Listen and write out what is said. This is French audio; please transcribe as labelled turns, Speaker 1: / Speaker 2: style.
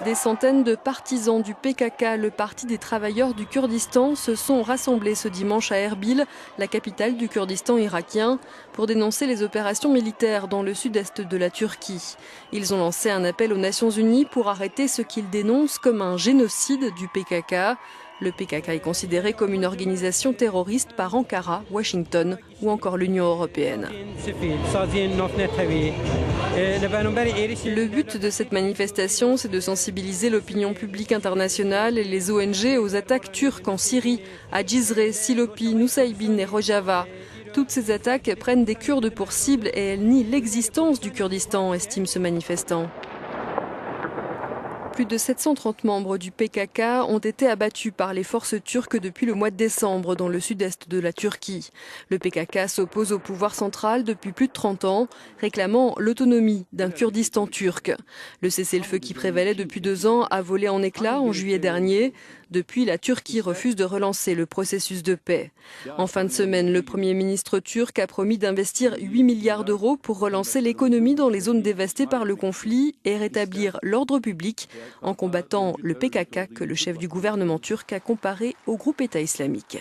Speaker 1: Des centaines de partisans du PKK, le Parti des travailleurs du Kurdistan, se sont rassemblés ce dimanche à Erbil, la capitale du Kurdistan irakien, pour dénoncer les opérations militaires dans le sud-est de la Turquie. Ils ont lancé un appel aux Nations Unies pour arrêter ce qu'ils dénoncent comme un génocide du PKK. Le PKK est considéré comme une organisation terroriste par Ankara, Washington ou encore l'Union européenne. Le but de cette manifestation, c'est de sensibiliser l'opinion publique internationale et les ONG aux attaques turques en Syrie, à Cizre, Silopi, Nusaybin et Rojava. Toutes ces attaques prennent des Kurdes pour cible et elles nient l'existence du Kurdistan, estime ce manifestant. Plus de 730 membres du PKK ont été abattus par les forces turques depuis le mois de décembre dans le sud-est de la Turquie. Le PKK s'oppose au pouvoir central depuis plus de 30 ans, réclamant l'autonomie d'un Kurdistan turc. Le cessez-le-feu qui prévalait depuis 2 ans a volé en éclats en juillet dernier. Depuis, la Turquie refuse de relancer le processus de paix. En fin de semaine, le Premier ministre turc a promis d'investir 8 milliards d'euros pour relancer l'économie dans les zones dévastées par le conflit et rétablir l'ordre public en combattant le PKK que le chef du gouvernement turc a comparé au groupe État islamique.